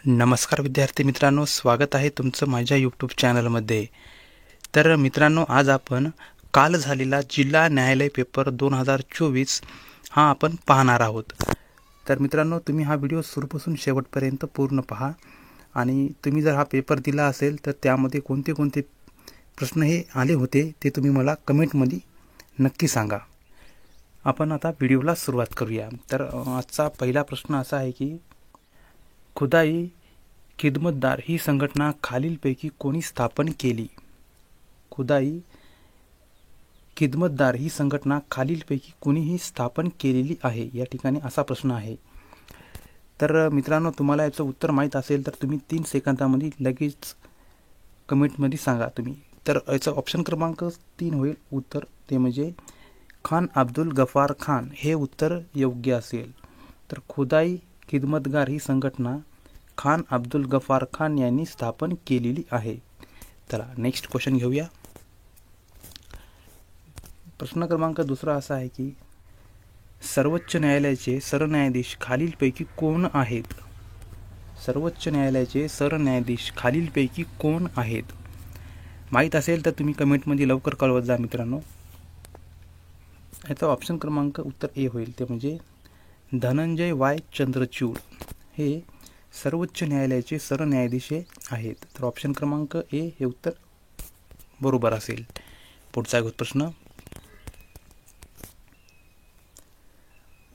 नमस्कार विद्यार्थी मित्रांनो, स्वागत आहे तुमचं माझ्या यूट्यूब चॅनलमध्ये। तर मित्रांनो, आज आपण काल झालेला जिल्हा न्यायालय पेपर 2024 हा आपण पाहणार आहोत। तर मित्रांनो, तुम्ही हा व्हिडिओ सुरूपासून शेवटपर्यंत पूर्ण पहा आणि तुम्ही जर हा पेपर दिला असेल तर त्यामध्ये कोणते कोणते प्रश्न हे आले होते ते तुम्ही मला कमेंटमध्ये नक्की सांगा। आपण आता व्हिडिओला सुरुवात करूया। तर आजचा पहिला प्रश्न असा आहे की खुदाई खिदमतदार ही संघटना खालीलपैकी कोणी स्थापन केली? खुदाई खिदमतदार ही संघटना खालीलपैकी कोणीही स्थापन केलेली आहे? या ठिकाणी असा प्रश्न आहे। तर मित्रांनो, तुम्हाला याचं उत्तर माहीत असेल तर तुम्ही 3 सेकंदामध्ये लगेच कमेंटमध्ये सांगा तुम्ही। तर याचं ऑप्शन क्रमांक 3 होईल उत्तर, ते म्हणजे खान अब्दुल गफार खान हे उत्तर योग्य असेल। तर खुदाई खिदमतगार ही संघटना खान अब्दुल गफार खान यांनी स्थापन केलेली आहे। चला नेक्स्ट क्वेश्चन घेऊया। प्रश्न क्रमांक दुसरा असा आहे की सर्वोच्च न्यायालयाचे सरन्यायाधीश खालीलपैकी कोण आहेत? सर्वोच्च न्यायालयाचे सरन्यायाधीश खालीलपैकी कोण आहेत? माहीत असेल तर तुम्ही कमेंटमध्ये लवकर कळवत जा मित्रांनो। याचा ऑप्शन क्रमांक उत्तर ए होईल, ते म्हणजे धनंजय वाय चंद्रचूड हे सर्वोच्च न्यायालयाचे सरन्यायाधीश आहेत। तर ऑप्शन क्रमांक ए हे उत्तर बरोबर असेल। पुढचा प्रश्न,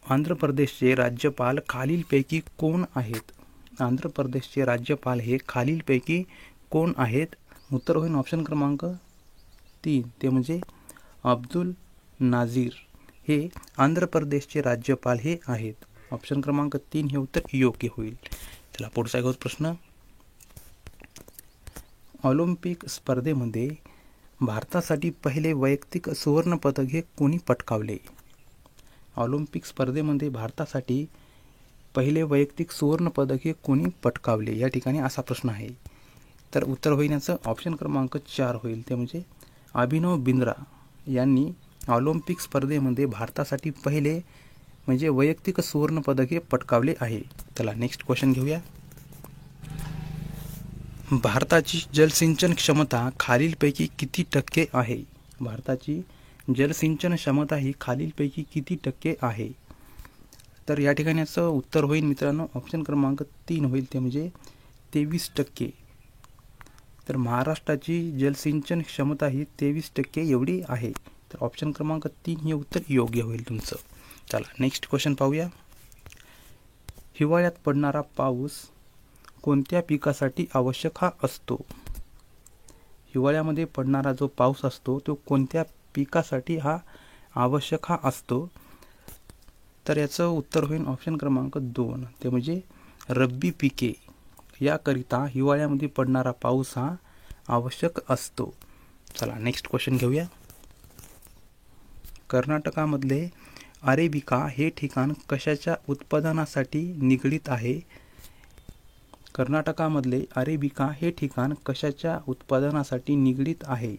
आंध्र प्रदेशचे राज्यपाल खालीलपैकी कोण आहेत? आंध्र प्रदेशचे राज्यपाल हे खालीलपैकी कोण आहेत? उत्तर होईल ऑप्शन क्रमांक 3, ते म्हणजे अब्दुल नाझीर हे आंध्र प्रदेशचे राज्यपाल हे आहेत। ऑप्शन क्रमांक 3 हे उत्तर योग्य होईल। चला पुढचा प्रश्न, ऑलिम्पिक स्पर्धेमध्ये भारतासाठी पहिले वैयक्तिक सुवर्ण पदक हे कोणी पटकावले? ऑलिम्पिक स्पर्धेमध्ये भारतासाठी पहिले वैयक्तिक सुवर्ण पदक हे कोणी पटकावले? या ठिकाणी असा प्रश्न आहे। तर उत्तर होण्याचं ऑप्शन क्रमांक 4 होईल, ते म्हणजे अभिनव बिंद्रा यांनी ऑलिम्पिक स्पर्धेमध्ये भारतासाठी पहिले म्हणजे वैयक्तिक सुवर्ण पदक हे पटकावले आहे। चला नेक्स्ट क्वेश्चन घेऊया। भारताची जलसिंचन क्षमता खालीलपैकी किती टक्के आहे? भारताची जलसिंचन क्षमता ही खालीलपैकी किती टक्के आहे? तर या ठिकाणी याचं उत्तर होईल मित्रांनो ऑप्शन क्रमांक 3 होईल, ते म्हणजे 23%। तर महाराष्ट्राची जलसिंचन क्षमता ही 23% एवढी आहे। तर ऑप्शन क्रमांक 3 हे उत्तर योग्य होईल तुमचं। चला नेक्स्ट क्वेश्चन पाहूया। हिवाळ्यात पडणारा पाऊस कोणत्या पिकासाठी आवश्यक हा असतो? हिवाळ्यामध्ये पडणारा जो पाऊस असतो तो कोणत्या पिकासाठी हा आवश्यक हा असतो? तर याचं उत्तर होईल ऑप्शन क्रमांक 2, ते म्हणजे रब्बी पिके याकरिता हिवाळ्यामध्ये पडणारा पाऊस हा आवश्यक असतो। चला नेक्स्ट क्वेश्चन घेऊया। कर्नाटकामधले अरेबिका हे ठिकाण कशाच्या उत्पादनासाठी निगडीत आहे? कर्नाटकामधले अरेबिका हे ठिकाण कशाच्या उत्पादनासाठी निगडीत आहे?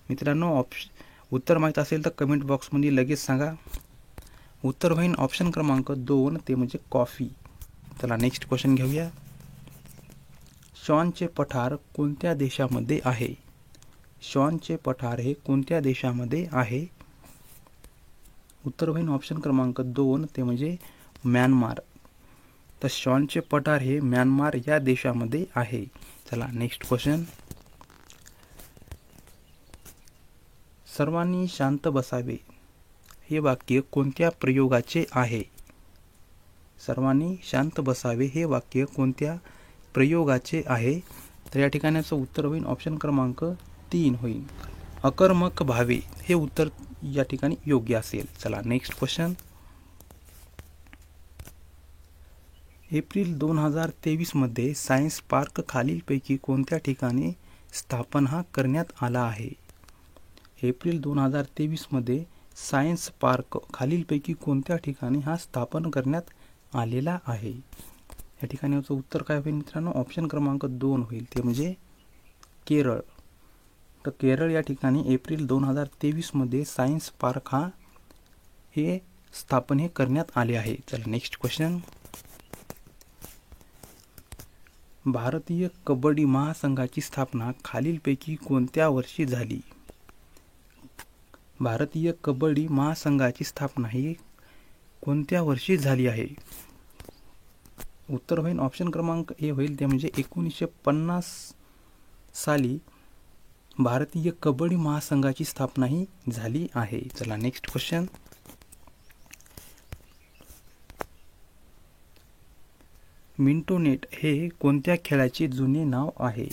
मित्रांनो, उत्तर माहीत असेल तर कमेंट बॉक्समध्ये लगेच सांगा। उत्तर होईल ऑप्शन क्रमांक 2, ते म्हणजे कॉफी। चला नेक्स्ट क्वेश्चन घेऊया। शॉनचे पठार कोणत्या देशामध्ये आहे? शॉनचे पठार हे कोणत्या देशामध्ये आहे? उत्तर होईल ऑप्शन क्रमांक 2, ते म्हणजे म्यानमार। तर शॉनचे पठार हे म्यानमार या देशामध्ये आहे। चला नेक्स्ट क्वेश्चन, सर्वांनी शांत बसावे हे वाक्य कोणत्या प्रयोगाचे आहे? सर्वांनी शांत बसावे हे वाक्य कोणत्या प्रयोगाचे आहे? तर या ठिकाणाचं उत्तर होईल ऑप्शन क्रमांक 3 होईल, अकर्मक भावे हे उत्तर या ठिकाणी योग्य असेल। चला नेक्स्ट क्वेश्चन, एप्रिल 2023 मध्ये सायन्स पार्क खालीलपैकी कोणत्या ठिकाणी स्थापन हा करण्यात आला आहे? एप्रिल 2023 मध्ये सायन्स पार्क खालीलपैकी कोणत्या ठिकाणी हा स्थापन करण्यात आलेला आहे? या ठिकाणी याचं उत्तर काय होईल मित्रांनो? ऑप्शन क्रमांक 2 होईल, ते म्हणजे केरळ। तर केरळ या ठिकाणी एप्रिल 2023 मध्ये सायन्स पार्क हा हे स्थापन हे करण्यात आले आहे। चला नेक्स्ट क्वेश्चन, भारतीय कबड्डी महासंघाची स्थापना खालीलपैकी कोणत्या वर्षी झाली? भारतीय कबड्डी महासंघाची स्थापना ही कोणत्या वर्षी झाली आहे? उत्तर होईल ऑप्शन क्रमांक ए होईल, ते म्हणजे 1950 साली भारतीय कबड्डी महासंघाची स्थापना ही झाली आहे. चला नेक्स्ट क्वेश्चन. मिंटोनेट हे कोणत्या खेळाचे जुने नाव आहे?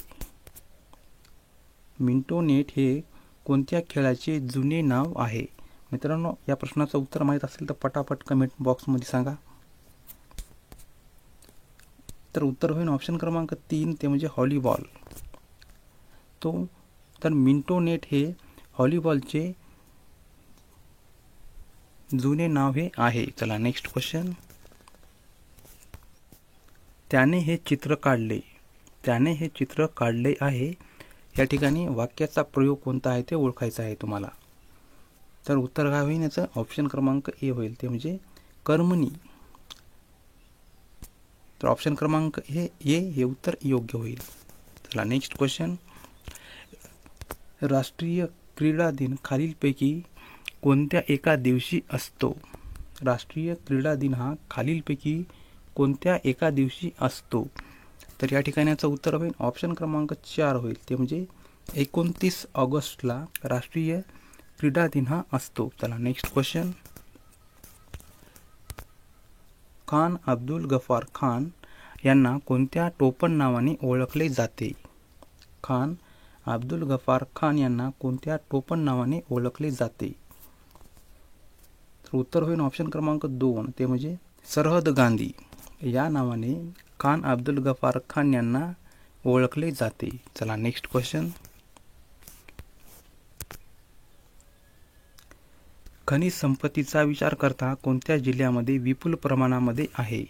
मिंटोनेट हे कोणत्या खेळाचे जुने नाव आहे? मित्रांनो, या प्रश्नाचं उत्तर माहीत असेल तर पटापट कमेंट बॉक्समध्ये सांगा. तर उत्तर होईल ऑप्शन क्रमांक 3, ते म्हणजे व्हॉलीबॉल. तर मिंटोनेट हे व्हॉलीबॉलचे जुने नाव हे आहे. चला नेक्स्ट क्वेश्चन. त्याने हे चित्र काढले. त्याने हे चित्र काढले आहे या ठिकाणी वाक्याचा प्रयोग कोणता आहे ते ओळखायचा आहे तुम्हाला. तर उत्तर काय होईल याचं? ऑप्शन क्रमांक ए होईल, ते म्हणजे कर्मणी. तर ऑप्शन क्रमांक ए हे उत्तर योग्य होईल. चला नेक्स्ट क्वेश्चन. राष्ट्रीय क्रीडा दिन खालीलपैकी कोणत्या एका दिवशी असतो? राष्ट्रीय क्रीडा दिन हा खालीलपैकी कोणत्या एका दिवशी असतो? तर या ठिकाणी याचं उत्तर होईल ऑप्शन क्रमांक 4 होईल, ते म्हणजे 29 ऑगस्टला राष्ट्रीय क्रीडा दिन हा असतो. चला नेक्स्ट क्वेश्चन. खान अब्दुल गफार खान यांना कोणत्या टोपण नावाने ओळखले जाते? खान अब्दुल गफार खान यांना कोणत्या टोपण नावाने ओळखले जाते? तर उत्तर होईल ऑप्शन क्रमांक 2, ते म्हणजे सरहद गांधी या नावाने खान अब्दुल गफार खान यांना ओळखले जाते. चला नेक्स्ट क्वेश्चन. खनिज संपत्तीचा विचार करता कोणत्या जिल्ह्यामध्ये विपुल प्रमाणामध्ये आहे?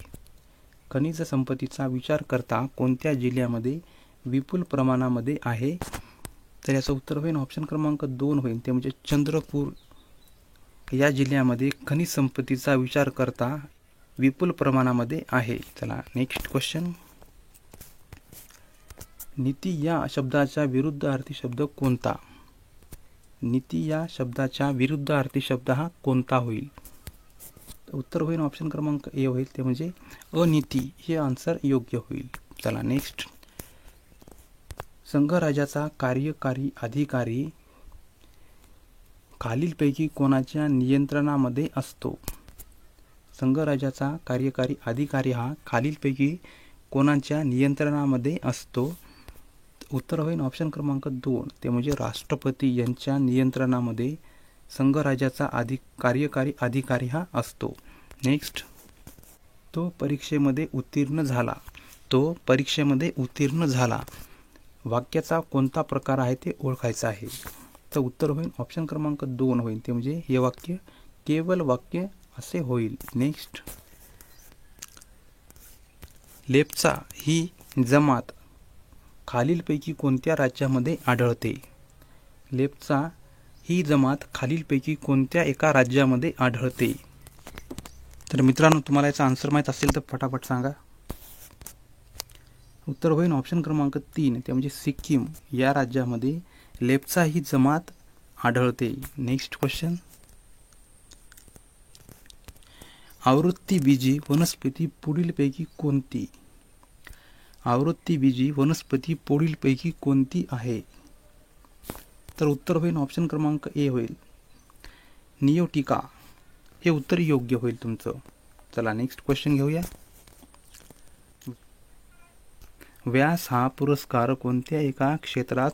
खनिज संपत्तीचा विचार करता कोणत्या जिल्ह्यामध्ये विपुल प्रमाणामध्ये आहे? तर याचं उत्तर होईल ऑप्शन क्रमांक 2 होईल, ते म्हणजे चंद्रपूर या जिल्ह्यामध्ये खनिज संपत्तीचा विचार करता विपुल प्रमाणामध्ये आहे. चला नेक्स्ट क्वेश्चन. नीती या शब्दाचा विरुद्धार्थी शब्द कोणता? नीती या शब्दाचा विरुद्धार्थी शब्द हा कोणता होईल? उत्तर होईल ऑप्शन क्रमांक ए होईल, ते म्हणजे अनीती. हे आन्सर योग्य होईल. चला नेक्स्ट. संघराज्याचा कार्यकारी अधिकारी खालीलपैकी कोणाच्या नियंत्रणामध्ये असतो? संघराज्याचा कार्यकारी अधिकारी हा खालीलपैकी कोणाच्या नियंत्रणामध्ये असतो? उत्तर होईल ऑप्शन क्रमांक 2, ते म्हणजे राष्ट्रपती यांच्या नियंत्रणामध्ये संघराज्याचा कार्यकारी अधिकारी हा असतो. नेक्स्ट. तो परीक्षेमध्ये उत्तीर्ण झाला. तो परीक्षेमध्ये उत्तीर्ण झाला वाक्याचा कोणता प्रकार आहे ते ओळखायचं आहे. तर उत्तर होईल ऑप्शन क्रमांक 2 होईल, ते म्हणजे हे वाक्य केवळ वाक्य असे होईल. नेक्स्ट. लेप्चा ही जमात खालीलपैकी कोणत्या राज्यामध्ये आढळते? लेप्चा ही जमात खालीलपैकी कोणत्या एका राज्यामध्ये आढळते? तर मित्रांनो, तुम्हाला याचा आन्सर माहीत असेल तर फटाफट सांगा. उत्तर होईल ऑप्शन क्रमांक 3, ते म्हणजे सिक्कीम या राज्यामध्ये लेप्चा ही जमात आढळते. Next question. आवृत्तीबीजी वनस्पती पुढीलपैकी कोणती? आवृत्तीबीजी वनस्पती पुढीलपैकी कोणती आहे? तर उत्तर होईल ऑप्शन क्रमांक ए होईल, नियोटिका. हे उत्तर योग्य होईल तुमचं. चला नेक्स्ट क्वेश्चन घेऊया. व्यास हा पुरस्कार कोणत्या एका क्षेत्रात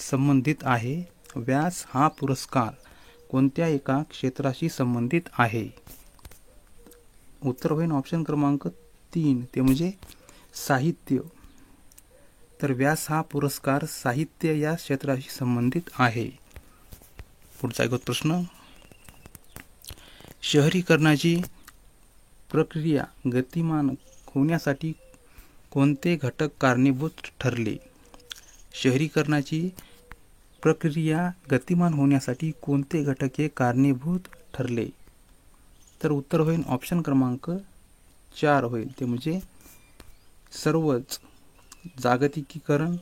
संबंधित आहे? व्यास हा पुरस्कार कोणत्या एका क्षेत्राशी संबंधित आहे? उत्तर होईल ऑप्शन क्रमांक 3, ते म्हणजे साहित्य. तर व्यास हा पुरस्कार साहित्य या क्षेत्राशी संबंधित आहे. पुढचा एक प्रश्न. शहरीकरणाची प्रक्रिया गतिमान होण्यासाठी कोणते घटक कारणीभूत ठरले? शहरीकरणाची प्रक्रिया गतिमान होण्यासाठी कोणते घटक हे कारणीभूत ठरले? तर उत्तर होईल ऑप्शन क्रमांक 4 होईल, ते म्हणजे सर्वच जागतिकीकरण,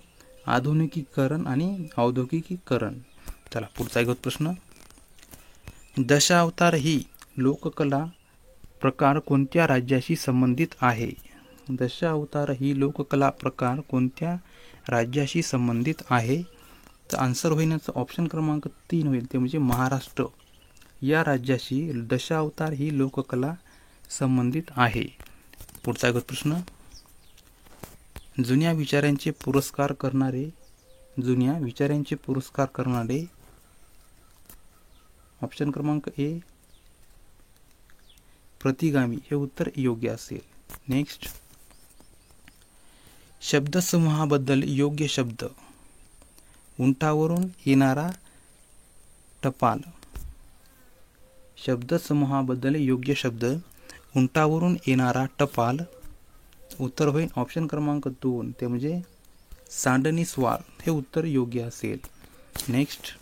आधुनिकीकरण आणि औद्योगिकीकरण. चला पुढचा एक प्रश्न. दशावतार ही लोककला प्रकार कोणत्या राज्याशी संबंधित आहे? दशावतार ही लोककला प्रकार कोणत्या राज्याशी संबंधित आहे? तर आन्सर होईल याचा ऑप्शन क्रमांक 3 होईल, ते म्हणजे महाराष्ट्र या राज्याशी दशावतार ही लोककला संबंधित आहे. पुढचा एक प्रश्न. जुन्या विचारांचे पुरस्कार करणारे ऑप्शन क्रमांक ए प्रतिगामी हे उत्तर योग्य असेल. नेक्स्ट. शब्दसमूहाबद्दल योग्य शब्द. उंटावरून येणारा टपाल. शब्दसमूहाबद्दल योग्य शब्द उंटावरून येणारा टपाल. उत्तर होईल ऑप्शन क्रमांक 2, ते म्हणजे सांडणी स्वार हे उत्तर योग्य असेल. नेक्स्ट.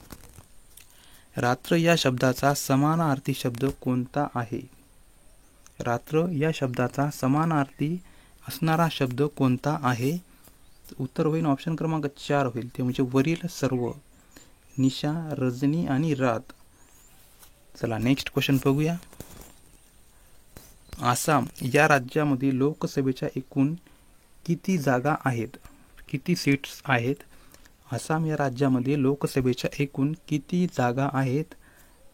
रात्र या शब्दाचा समानार्थी शब्द कोणता आहे? रात्र या शब्दाचा समानार्थी असणारा शब्द कोणता आहे? उत्तर होईल ऑप्शन क्रमांक 4 होईल, ते म्हणजे वरील सर्व. निशा, रजनी आणि रात. चला नेक्स्ट क्वेश्चन बघूया. आसाम या राज्यामध्ये लोकसभेच्या एकूण किती जागा आहेत? किती सीट्स आहेत? आसाम या राज्यामध्ये लोकसभेच्या एकूण किती जागा आहेत?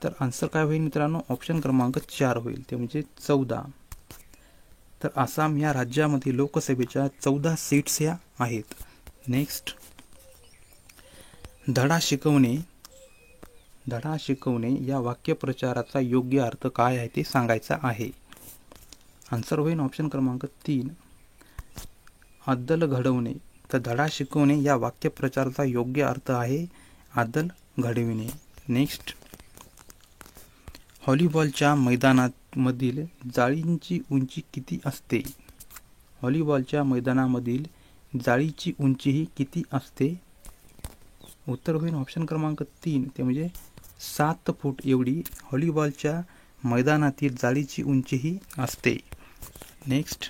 तर आन्सर काय होईल मित्रांनो? ऑप्शन क्रमांक 4 होईल, ते म्हणजे 14. तर आसाम या राज्यामध्ये लोकसभेच्या 14 सीट्स या आहेत. नेक्स्ट. धडा शिकवणे या वाक्यप्रचाराचा योग्य अर्थ काय आहे ते सांगायचा आहे. आन्सर होईल ऑप्शन क्रमांक 3 अद्दल घडवणे. तर धडा शिकवणे या वाक्यप्रचाराचा योग्य अर्थ आहे अद्दल घडविणे. नेक्स्ट. व्हॉलीबॉलच्या मैदानामधील जाळींची उंची किती असते? व्हॉलीबॉलच्या मैदानामधील जाळीची उंची किती असते? उत्तर होईल ऑप्शन क्रमांक 3, ते म्हणजे 7 फूट एवढी व्हॉलीबॉलच्या मैदानातील जाळीची उंचीही असते. नेक्स्ट.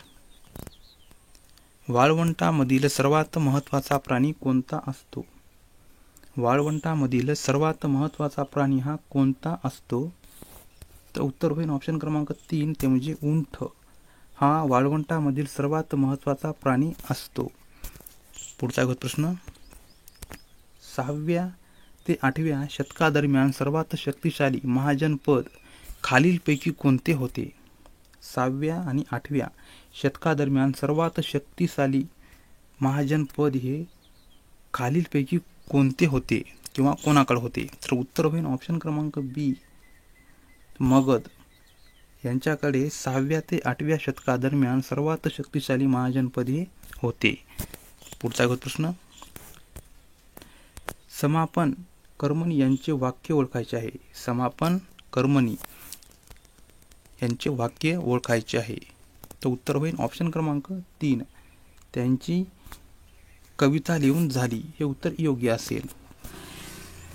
वाळवंटामधील सर्वात महत्त्वाचा प्राणी कोणता असतो? वाळवंटामधील सर्वात महत्त्वाचा प्राणी हा कोणता असतो? तर उत्तर होईल ऑप्शन क्रमांक 3, ते म्हणजे उंट हा वाळवंटामधील सर्वात महत्त्वाचा प्राणी असतो. पुढचा प्रश्न. 6व्या ते 8व्या शतकादरम्यान सर्वात शक्तिशाली महाजनपद खालीलपैकी कोणते होते? 6व्या आणि 8व्या शतकादरम्यान सर्वात शक्तिशाली महाजनपद हे खालीलपैकी कोणते होते किंवा कोणाकडे होते? तर उत्तर होईल ऑप्शन क्रमांक बी मगध यांच्याकडे 6व्या ते 8व्या शतकादरम्यान सर्वात शक्तिशाली महाजनपद हे होते. पुढचा प्रश्न. समापन कर्मणी यांचे वाक्य ओळखायचे आहे. समापन कर्मणी यांचे वाक्य ओळखायचे आहे. तर उत्तर होईल ऑप्शन क्रमांक 3 त्यांची कविता लिहून झाली हे उत्तर योग्य असेल.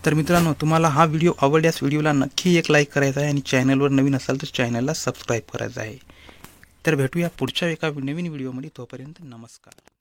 तर मित्रांनो, तुम्हाला हा व्हिडिओ आवडल्यास व्हिडिओला नक्की एक लाईक करायचा आहे आणि चॅनलवर नवीन असाल तर चॅनलला सबस्क्राईब करायचं आहे. तर भेटूया पुढच्या एका नवीन व्हिडिओमध्ये. तोपर्यंत नमस्कार.